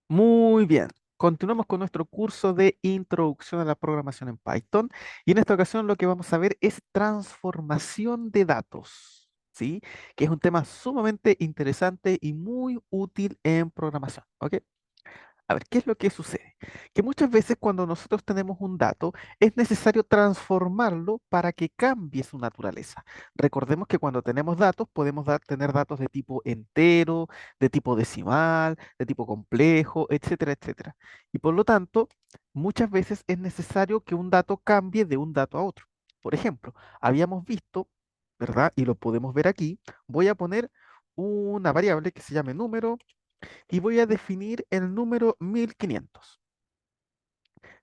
Muy bien. Continuamos con nuestro curso de introducción a la programación en Python y en esta ocasión lo que vamos a ver es transformación de datos, ¿sí? Que es un tema sumamente interesante y muy útil en programación, ¿ok? A ver, ¿qué es lo que sucede? Que muchas veces cuando nosotros tenemos un dato, es necesario transformarlo para que cambie su naturaleza. Recordemos que cuando tenemos datos, podemos tener datos de tipo entero, de tipo decimal, de tipo complejo, etcétera, etcétera. Y por lo tanto, muchas veces es necesario que un dato cambie de un dato a otro. Por ejemplo, habíamos visto, ¿verdad? Y lo podemos ver aquí. Voy a poner una variable que se llame número y voy a definir el número 1500.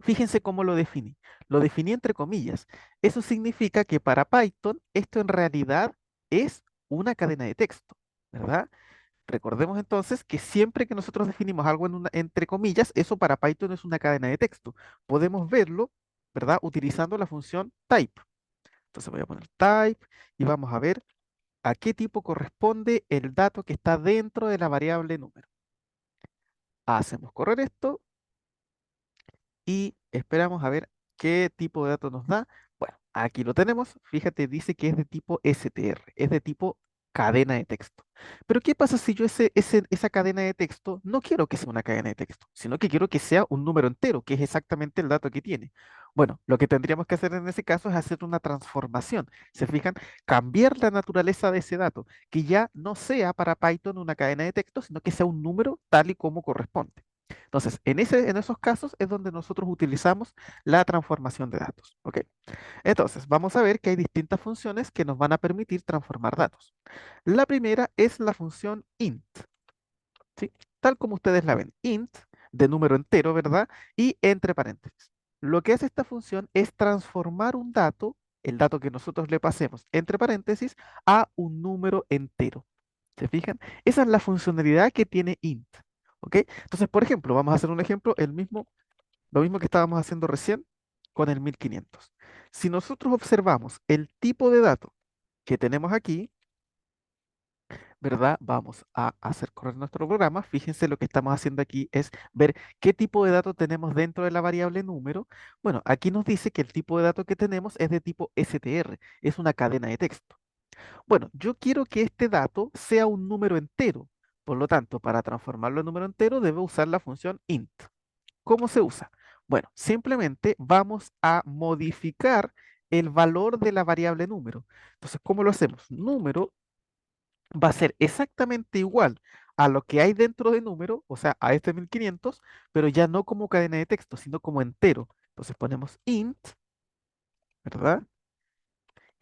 Fíjense cómo lo definí. Lo definí entre comillas. Eso significa que para Python esto en realidad es una cadena de texto, ¿verdad? Recordemos entonces que siempre que nosotros definimos algo entre comillas, eso para Python es una cadena de texto. Podemos verlo, ¿verdad? Utilizando la función type. Entonces voy a poner type y vamos a ver a qué tipo corresponde el dato que está dentro de la variable número. Hacemos correr esto y esperamos a ver qué tipo de dato nos da. Bueno, aquí lo tenemos. Fíjate, dice que es de tipo str, es de tipo cadena de texto. Pero ¿qué pasa si yo esa cadena de texto no quiero que sea una cadena de texto, sino que quiero que sea un número entero, que es exactamente el dato que tiene? Bueno, lo que tendríamos que hacer en ese caso es hacer una transformación. ¿Se fijan? Cambiar la naturaleza de ese dato, que ya no sea para Python una cadena de texto, sino que sea un número tal y como corresponde. Entonces, en esos casos es donde nosotros utilizamos la transformación de datos. ¿Ok? Entonces, vamos a ver que hay distintas funciones que nos van a permitir transformar datos. La primera es la función int, ¿sí? Tal como ustedes la ven, int de número entero, ¿verdad? Y entre paréntesis. Lo que hace esta función es transformar un dato, el dato que nosotros le pasemos entre paréntesis, a un número entero. ¿Se fijan? Esa es la funcionalidad que tiene int. ¿Ok? Entonces, por ejemplo, vamos a hacer un ejemplo, lo mismo que estábamos haciendo recién con el 1500. Si nosotros observamos el tipo de dato que tenemos aquí, ¿verdad? Vamos a hacer correr nuestro programa. Fíjense, lo que estamos haciendo aquí es ver qué tipo de dato tenemos dentro de la variable número. Bueno, aquí nos dice que el tipo de dato que tenemos es de tipo str, es una cadena de texto. Bueno, yo quiero que este dato sea un número entero. Por lo tanto, para transformarlo en número entero, debo usar la función int. ¿Cómo se usa? Bueno, simplemente vamos a modificar el valor de la variable número. Entonces, ¿cómo lo hacemos? Número va a ser exactamente igual a lo que hay dentro de número, o sea, a este 1500, pero ya no como cadena de texto, sino como entero. Entonces ponemos int, ¿verdad?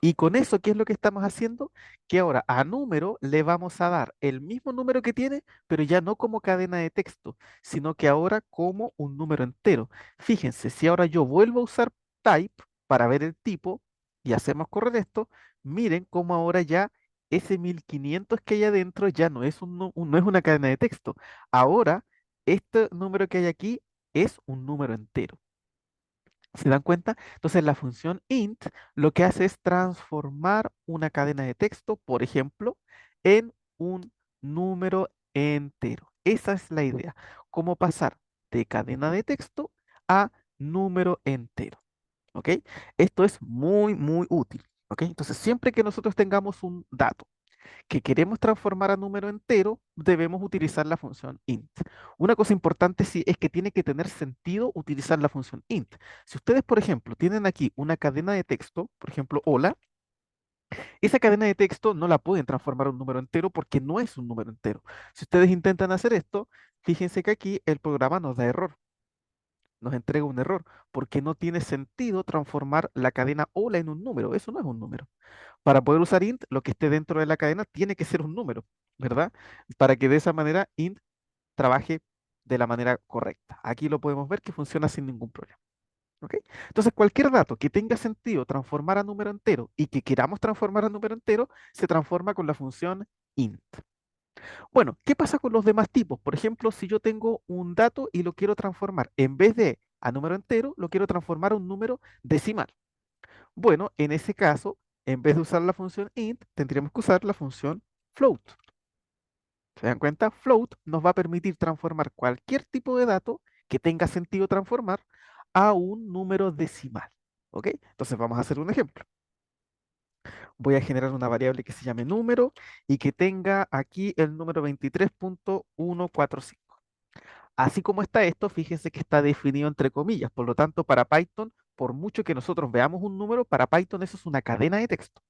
Y con eso, ¿qué es lo que estamos haciendo? Que ahora a número le vamos a dar el mismo número que tiene, pero ya no como cadena de texto, sino que ahora como un número entero. Fíjense, si ahora yo vuelvo a usar type para ver el tipo y hacemos correr esto, miren cómo ahora ya ese 1500 que hay adentro ya no es, no es una cadena de texto. Ahora, este número que hay aquí es un número entero. ¿Se dan cuenta? Entonces la función int lo que hace es transformar una cadena de texto, por ejemplo, en un número entero. Esa es la idea, cómo pasar de cadena de texto a número entero. ¿Ok? Esto es muy, muy útil. ¿Ok? Entonces siempre que nosotros tengamos un dato que queremos transformar a número entero, debemos utilizar la función int. Una cosa importante sí es que tiene que tener sentido utilizar la función int. Si ustedes, por ejemplo, tienen aquí una cadena de texto, por ejemplo, hola, esa cadena de texto no la pueden transformar a un número entero porque no es un número entero. Si ustedes intentan hacer esto, fíjense que aquí el programa nos da error, nos entrega un error, porque no tiene sentido transformar la cadena hola en un número. Eso no es un número. Para poder usar int, lo que esté dentro de la cadena tiene que ser un número, ¿verdad? Para que de esa manera int trabaje de la manera correcta. Aquí lo podemos ver que funciona sin ningún problema. ¿Ok? Entonces, cualquier dato que tenga sentido transformar a número entero y que queramos transformar a número entero, se transforma con la función int. Bueno, ¿qué pasa con los demás tipos? Por ejemplo, si yo tengo un dato y lo quiero transformar, en vez de a número entero, lo quiero transformar a un número decimal. Bueno, en ese caso, en vez de usar la función int, tendríamos que usar la función float. ¿Se dan cuenta? Float nos va a permitir transformar cualquier tipo de dato que tenga sentido transformar a un número decimal. ¿Ok? Entonces vamos a hacer un ejemplo. Voy a generar una variable que se llame número y que tenga aquí el número 23.145. Así como está esto, fíjense que está definido entre comillas. Por lo tanto, para Python, por mucho que nosotros veamos un número, para Python eso es una cadena de texto.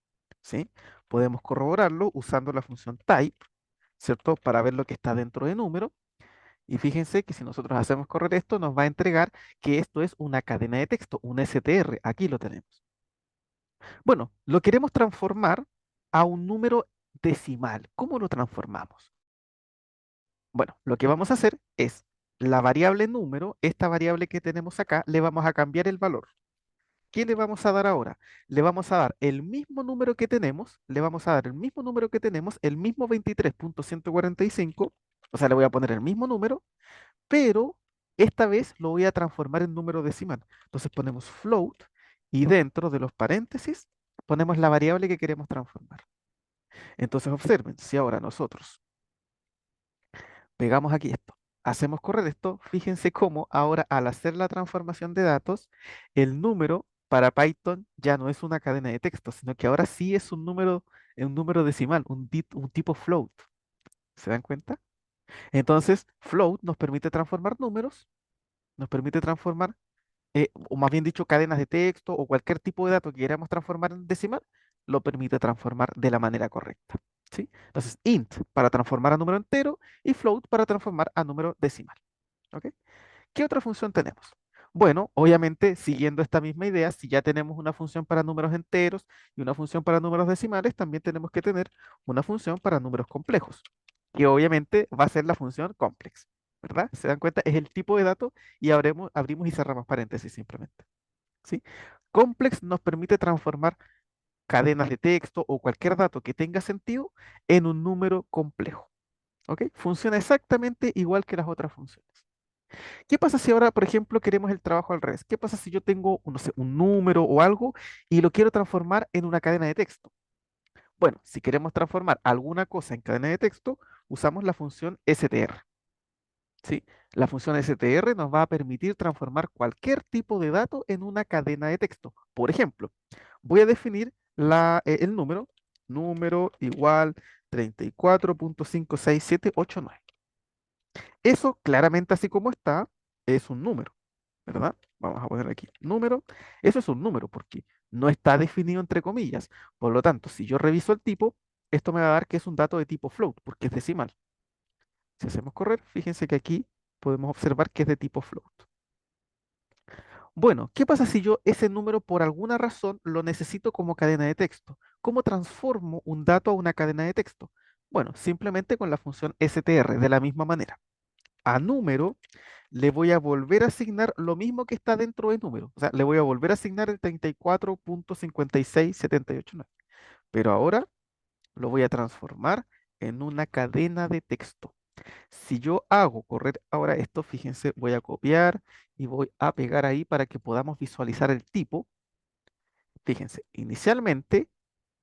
¿Sí? Podemos corroborarlo usando la función type, ¿cierto? Para ver lo que está dentro de número. Y fíjense que si nosotros hacemos correr esto, nos va a entregar que esto es una cadena de texto, un str. Aquí lo tenemos. Bueno, lo queremos transformar a un número decimal. ¿Cómo lo transformamos? Bueno, lo que vamos a hacer es la variable número, esta variable que tenemos acá, le vamos a cambiar el valor. ¿Qué le vamos a dar ahora? Le vamos a dar el mismo número que tenemos, le vamos a dar el mismo número que tenemos, el mismo 23.145, o sea, le voy a poner el mismo número, pero esta vez lo voy a transformar en número decimal. Entonces ponemos float y dentro de los paréntesis ponemos la variable que queremos transformar. Entonces observen, si ahora nosotros pegamos aquí esto, hacemos correr esto, fíjense cómo ahora al hacer la transformación de datos, el número para Python ya no es una cadena de texto, sino que ahora sí es un número decimal, un tipo float. ¿Se dan cuenta? Entonces, float nos permite transformar números, nos permite transformar o más bien dicho, cadenas de texto o cualquier tipo de dato que queramos transformar en decimal, lo permite transformar de la manera correcta. ¿Sí? Entonces, int para transformar a número entero y float para transformar a número decimal. ¿Ok? ¿Qué otra función tenemos? Bueno, obviamente, siguiendo esta misma idea, si ya tenemos una función para números enteros y una función para números decimales, también tenemos que tener una función para números complejos, que obviamente va a ser la función complex, ¿verdad? ¿Se dan cuenta? Es el tipo de dato y abrimos y cerramos paréntesis simplemente, ¿sí? Complex nos permite transformar cadenas de texto o cualquier dato que tenga sentido en un número complejo, ¿ok? Funciona exactamente igual que las otras funciones. ¿Qué pasa si ahora, por ejemplo, queremos el trabajo al revés? ¿Qué pasa si yo tengo, no sé, un número o algo y lo quiero transformar en una cadena de texto? Bueno, si queremos transformar alguna cosa en cadena de texto, usamos la función str. ¿Sí? La función str nos va a permitir transformar cualquier tipo de dato en una cadena de texto. Por ejemplo, voy a definir el número igual 34.56789. Eso claramente así como está, es un número, ¿verdad? Vamos a poner aquí número. Eso es un número porque no está definido entre comillas. Por lo tanto, si yo reviso el tipo, esto me va a dar que es un dato de tipo float porque es decimal. Si hacemos correr, fíjense que aquí podemos observar que es de tipo float. Bueno, ¿qué pasa si yo ese número por alguna razón lo necesito como cadena de texto? ¿Cómo transformo un dato a una cadena de texto? Bueno, simplemente con la función str, de la misma manera. A número le voy a volver a asignar lo mismo que está dentro de número. O sea, le voy a volver a asignar el 34.56789. Pero ahora lo voy a transformar en una cadena de texto. Si yo hago correr ahora esto, fíjense, voy a copiar y voy a pegar ahí para que podamos visualizar el tipo. Fíjense, inicialmente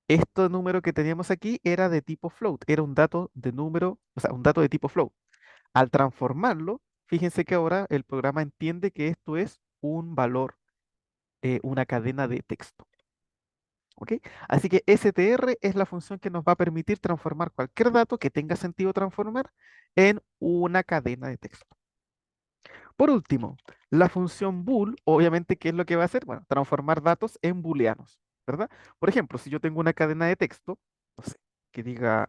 este número que teníamos aquí era de tipo float, era un dato de número, o sea, un dato de tipo float. Al transformarlo, fíjense que ahora el programa entiende que esto es un valor, una cadena de texto. ¿Ok? Así que str es la función que nos va a permitir transformar cualquier dato que tenga sentido transformar en una cadena de texto. Por último, la función bool, obviamente, ¿qué es lo que va a hacer? Bueno, transformar datos en booleanos, ¿verdad? Por ejemplo, si yo tengo una cadena de texto, no sé, que diga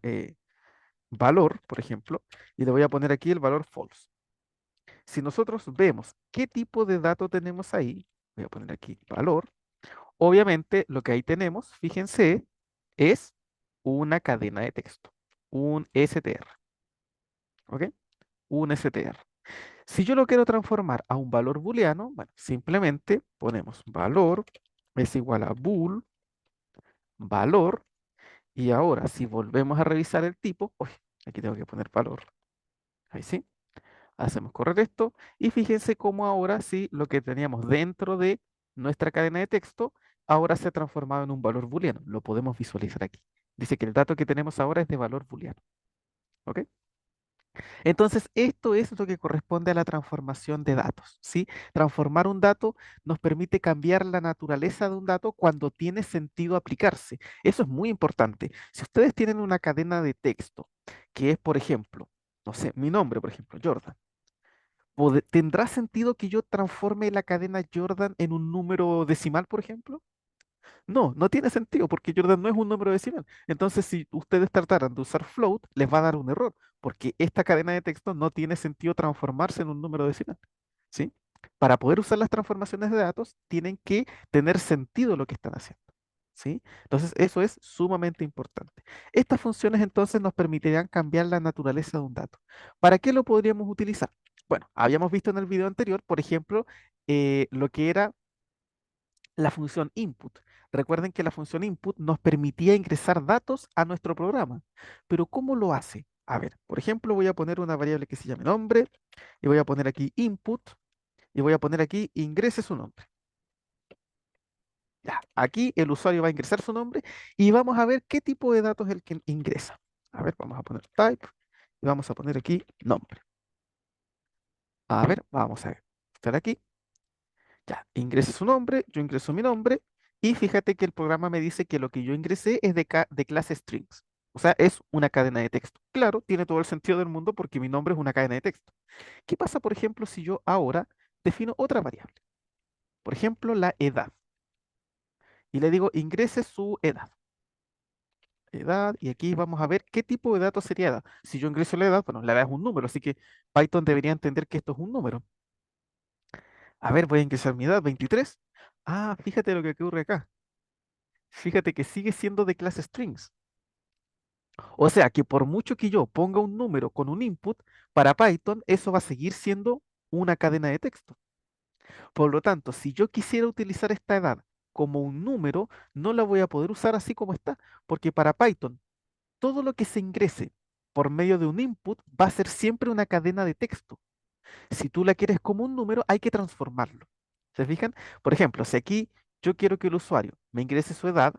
valor, por ejemplo, y le voy a poner aquí el valor false. Si nosotros vemos qué tipo de dato tenemos ahí, voy a poner aquí valor, obviamente lo que ahí tenemos, fíjense, es una cadena de texto, un str, ¿ok? Un str. Si yo lo quiero transformar a un valor booleano, bueno, simplemente ponemos valor es igual a bool, valor, y ahora si volvemos a revisar el tipo, uy, aquí tengo que poner valor, ahí sí, hacemos correr esto y fíjense cómo ahora sí lo que teníamos dentro de nuestra cadena de texto ahora se ha transformado en un valor booleano. Lo podemos visualizar aquí. Dice que el dato que tenemos ahora es de valor booleano. ¿Ok? Entonces, esto es lo que corresponde a la transformación de datos, ¿sí? Transformar un dato nos permite cambiar la naturaleza de un dato cuando tiene sentido aplicarse. Eso es muy importante. Si ustedes tienen una cadena de texto, que es, por ejemplo, no sé, mi nombre, por ejemplo, Jordan, ¿tendrá sentido que yo transforme la cadena Jordan en un número decimal, por ejemplo? No, no tiene sentido porque Jordan no es un número decimal. Entonces, si ustedes trataran de usar float, les va a dar un error porque esta cadena de texto no tiene sentido transformarse en un número decimal. ¿Sí? Para poder usar las transformaciones de datos, tienen que tener sentido lo que están haciendo. ¿Sí? Entonces, eso es sumamente importante. Estas funciones entonces nos permitirán cambiar la naturaleza de un dato. ¿Para qué lo podríamos utilizar? Bueno, habíamos visto en el video anterior, por ejemplo, lo que era la función input. Recuerden que la función input nos permitía ingresar datos a nuestro programa. Pero ¿cómo lo hace? A ver, por ejemplo, voy a poner una variable que se llame nombre y voy a poner aquí input y voy a poner aquí ingrese su nombre. Ya, aquí el usuario va a ingresar su nombre y vamos a ver qué tipo de datos es el que ingresa. A ver, vamos a poner type y vamos a poner aquí nombre. A ver, vamos a ver. Estar aquí. Ya, ingrese su nombre, yo ingreso mi nombre y fíjate que el programa me dice que lo que yo ingresé es de clase strings. O sea, es una cadena de texto. Claro, tiene todo el sentido del mundo porque mi nombre es una cadena de texto. ¿Qué pasa, por ejemplo, si yo ahora defino otra variable? Por ejemplo, la edad. Y le digo, ingrese su edad. Edad, y aquí vamos a ver qué tipo de dato sería edad. Si yo ingreso la edad, bueno, la edad es un número, así que Python debería entender que esto es un número. A ver, voy a ingresar mi edad, 23. Ah, fíjate lo que ocurre acá. Fíjate que sigue siendo de clase strings. O sea que por mucho que yo ponga un número con un input, para Python eso va a seguir siendo una cadena de texto. Por lo tanto, si yo quisiera utilizar esta edad como un número, no la voy a poder usar así como está, porque para Python todo lo que se ingrese por medio de un input va a ser siempre una cadena de texto. Si tú la quieres como un número, hay que transformarlo. ¿Se fijan? Por ejemplo, si aquí yo quiero que el usuario me ingrese su edad,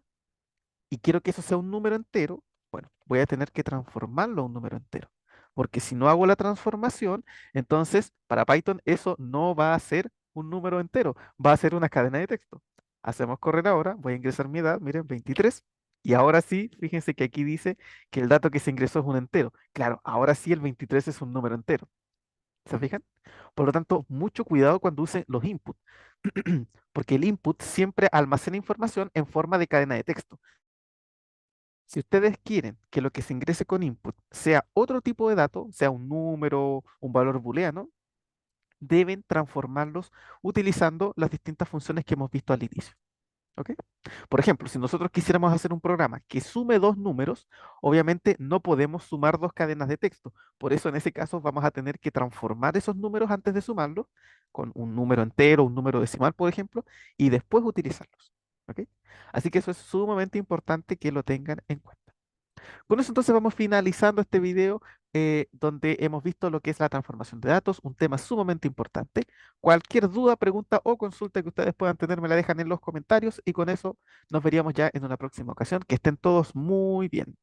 y quiero que eso sea un número entero, bueno, voy a tener que transformarlo a un número entero. Porque si no hago la transformación, entonces para Python eso no va a ser un número entero, va a ser una cadena de texto. Hacemos correr ahora, voy a ingresar mi edad, miren, 23. Y ahora sí, fíjense que aquí dice que el dato que se ingresó es un entero. Claro, ahora sí el 23 es un número entero. ¿Se fijan? Por lo tanto, mucho cuidado cuando use los inputs, porque el input siempre almacena información en forma de cadena de texto. Si ustedes quieren que lo que se ingrese con input sea otro tipo de dato, sea un número, un valor booleano, deben transformarlos utilizando las distintas funciones que hemos visto al inicio. ¿Ok? Por ejemplo, si nosotros quisiéramos hacer un programa que sume dos números, obviamente no podemos sumar dos cadenas de texto. Por eso en ese caso vamos a tener que transformar esos números antes de sumarlos con un número entero, un número decimal, por ejemplo, y después utilizarlos. ¿Ok? Así que eso es sumamente importante que lo tengan en cuenta. Con eso entonces vamos finalizando este video donde hemos visto lo que es la transformación de datos, un tema sumamente importante. Cualquier duda, pregunta o consulta que ustedes puedan tener me la dejan en los comentarios y con eso nos veríamos ya en una próxima ocasión. Que estén todos muy bien.